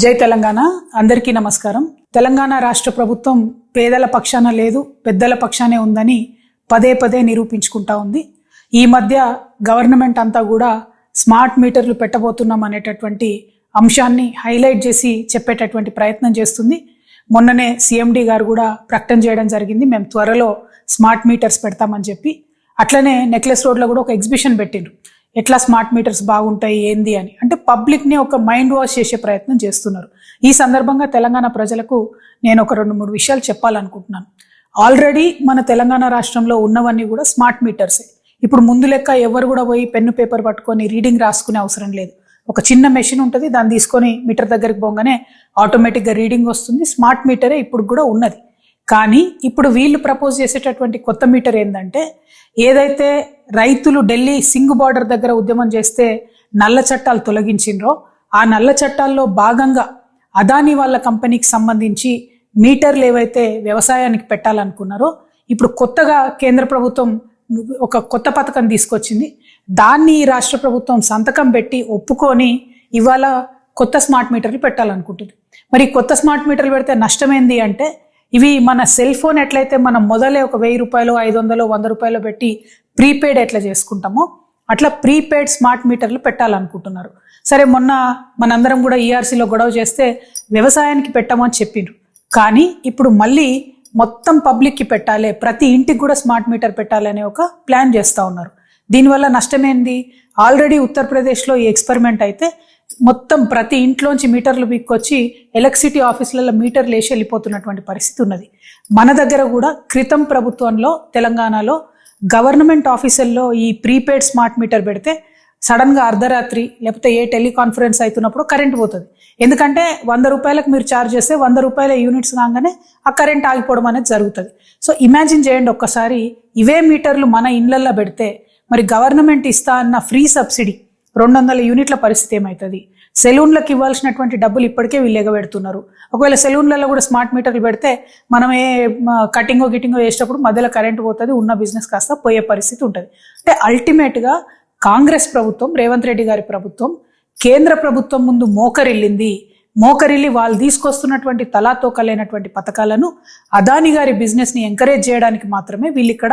జై తెలంగాణ. అందరికీ నమస్కారం. తెలంగాణ రాష్ట్ర ప్రభుత్వం పేదల పక్షాన లేదు, పెద్దల పక్షానే ఉందని పదే పదే నిరూపించుకుంటా ఉంది. ఈ మధ్య గవర్నమెంట్ అంతా కూడా స్మార్ట్ మీటర్లు పెట్టబోతున్నాం అనేటటువంటి అంశాన్ని హైలైట్ చేసి చెప్పేటటువంటి ప్రయత్నం చేస్తుంది. మొన్ననే సిఎండి గారు కూడా ప్రకటన చేయడం జరిగింది, మేము త్వరలో స్మార్ట్ మీటర్స్ పెడతామని చెప్పి. అట్లనే నెక్లెస్ రోడ్లో కూడా ఒక ఎగ్జిబిషన్ పెట్టిండ్రు, ఎట్లా స్మార్ట్ మీటర్స్ బాగుంటాయి ఏంది అని. అంటే పబ్లిక్ని ఒక మైండ్ వాష్ చేసే ప్రయత్నం చేస్తున్నారు. ఈ సందర్భంగా తెలంగాణ ప్రజలకు నేను ఒక 2-3 విషయాలు చెప్పాలనుకుంటున్నాను. ఆల్రెడీ మన తెలంగాణ రాష్ట్రంలో ఉన్నవన్నీ కూడా స్మార్ట్ మీటర్సే. ఇప్పుడు ముందు లెక్క ఎవరు కూడా పోయి పెన్ను పేపర్ పట్టుకొని రీడింగ్ రాసుకునే అవసరం లేదు. ఒక చిన్న మెషిన్ ఉంటుంది, దాన్ని తీసుకొని మీటర్ దగ్గరికి పోగానే ఆటోమేటిక్గా రీడింగ్ వస్తుంది. స్మార్ట్ మీటరే ఇప్పుడు కూడా ఉన్నది. కానీ ఇప్పుడు వీళ్ళు ప్రపోజ్ చేసేటటువంటి కొత్త మీటర్ ఏంటంటే, ఏదైతే రైతులు ఢిల్లీ సింగ్ బార్డర్ దగ్గర ఉద్యమం చేస్తే నల్ల చట్టాలు తొలగించిండ్రో, ఆ నల్ల చట్టాల్లో భాగంగా అదానీ వాళ్ళ కంపెనీకి సంబంధించి మీటర్లు ఏవైతే వ్యవసాయానికి పెట్టాలనుకున్నారో, ఇప్పుడు కొత్తగా కేంద్ర ప్రభుత్వం ఒక కొత్త పథకం తీసుకొచ్చింది. దాన్ని రాష్ట్ర ప్రభుత్వం సంతకం పెట్టి ఒప్పుకొని ఇవాళ కొత్త స్మార్ట్ మీటర్లు పెట్టాలనుకుంటుంది. మరి కొత్త స్మార్ట్ మీటర్లు పెడితే నష్టమేంది అంటే, ఇవి మన సెల్ ఫోన్ ఎట్లయితే మనం మొదలే ఒక 1000 రూపాయలు, 500, 100 రూపాయలు పెట్టి ప్రీపెయిడ్ ఎట్లా చేసుకుంటామో అట్లా ప్రీపెయిడ్ స్మార్ట్ మీటర్లు పెట్టాలనుకుంటున్నారు. సరే, మొన్న మనందరం కూడా ఈఆర్సీలో గొడవ చేస్తే వ్యవసాయానికి పెట్టమని చెప్పిండ్రు. కానీ ఇప్పుడు మళ్ళీ మొత్తం పబ్లిక్కి పెట్టాలి, ప్రతి ఇంటికి కూడా స్మార్ట్ మీటర్ పెట్టాలి అనే ఒక ప్లాన్ చేస్తూ ఉన్నారు. దీనివల్ల నష్టమేంది? ఆల్రెడీ ఉత్తరప్రదేశ్లో ఈ ఎక్స్పెరిమెంట్ అయితే మొత్తం ప్రతి ఇంట్లోంచి మీటర్లు పీక్కొచ్చి ఎలక్ట్రిసిటీ ఆఫీసులలో మీటర్లు వేసి వెళ్ళిపోతున్నటువంటి పరిస్థితి ఉన్నది. మన దగ్గర కూడా క్రితం ప్రభుత్వంలో తెలంగాణలో గవర్నమెంట్ ఆఫీసుల్లో ఈ ప్రీపెయిడ్ స్మార్ట్ మీటర్ పెడితే సడన్గా అర్ధరాత్రి లేకపోతే ఏ టెలికాన్ఫరెన్స్ అవుతున్నప్పుడు కరెంట్ పోతుంది. ఎందుకంటే 100 రూపాయలకు మీరు ఛార్జ్ చేస్తే 100 రూపాయల యూనిట్స్ కాగానే ఆ కరెంట్ ఆగిపోవడం అనేది జరుగుతుంది. సో ఇమాజిన్ చేయండి ఒక్కసారి, ఇవే మీటర్లు మన ఇళ్లల్లో పెడితే మరి గవర్నమెంట్ ఇస్తా అన్న ఫ్రీ సబ్సిడీ 200 యూనిట్ల పరిస్థితి ఏమవుతుంది? సెలూన్లకు ఇవ్వాల్సినటువంటి డబ్బులు ఇప్పటికే వీళ్ళు ఎగబెడుతున్నారు. ఒకవేళ సెలూన్లలో కూడా స్మార్ట్ మీటర్లు పెడితే మనం ఏ కటింగో గిటింగో వేసేటప్పుడు మధ్యలో కరెంట్ పోతుంది, ఉన్న బిజినెస్ కాస్త పోయే పరిస్థితి ఉంటుంది. అంటే అల్టిమేట్గా కాంగ్రెస్ ప్రభుత్వం, రేవంత్ రెడ్డి గారి ప్రభుత్వం కేంద్ర ప్రభుత్వం ముందు మోకరిల్లి వాళ్ళు తీసుకొస్తున్నటువంటి తలాతోకలైనటువంటి పథకాలను అదానీ గారి బిజినెస్ని ఎంకరేజ్ చేయడానికి మాత్రమే వీళ్ళు ఇక్కడ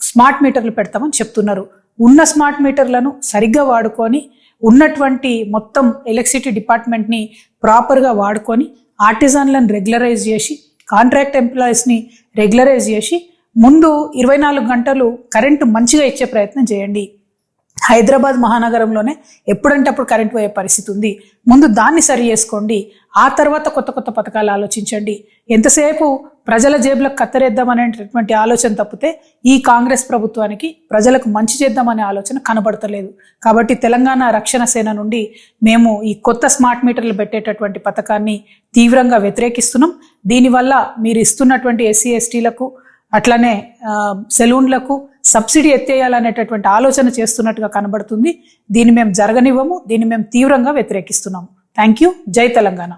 స్మార్ట్ మీటర్లు పెడతామని చెప్తున్నారు. ఉన్న స్మార్ట్ మీటర్లను సరిగ్గా వాడుకొని ఉన్నటువంటి మొత్తం ఎలక్ట్రిసిటీ డిపార్ట్మెంట్ని ప్రాపర్గా వాడుకొని ఆర్టిజన్లను రెగ్యులరైజ్ చేసి కాంట్రాక్ట్ ఎంప్లాయీస్ని రెగ్యులరైజ్ చేసి ముందు 24 గంటలు కరెంటు మంచిగా ఇచ్చే ప్రయత్నం చేయండి. హైదరాబాద్ మహానగరంలోనే ఎప్పుడంటే అప్పుడు కరెంట్ పోయే పరిస్థితి ఉంది. ముందు దాన్ని సరి చేసుకోండి, ఆ తర్వాత కొత్త కొత్త పథకాలు ఆలోచించండి. ఎంతసేపు ప్రజల జేబులకు కత్తరేద్దామనేటటువంటి ఆలోచన తప్పితే ఈ కాంగ్రెస్ ప్రభుత్వానికి ప్రజలకు మంచి చేద్దామనే ఆలోచన కనబడతలేదు. కాబట్టి తెలంగాణ రక్షణ సేన నుండి మేము ఈ కొత్త స్మార్ట్ మీటర్లు పెట్టేటటువంటి పథకాన్ని తీవ్రంగా వ్యతిరేకిస్తున్నాం. దీనివల్ల మీరు ఇస్తున్నటువంటి ఎస్సీ ఎస్టీలకు అట్లనే సెలూన్లకు సబ్సిడీ ఎత్తేయాలనేటటువంటి ఆలోచన చేస్తున్నట్టుగా కనబడుతుంది. దీన్ని మేము జరగనివ్వము, దీన్ని మేము తీవ్రంగా వ్యతిరేకిస్తున్నాము. Thank you. జై తెలంగాణ.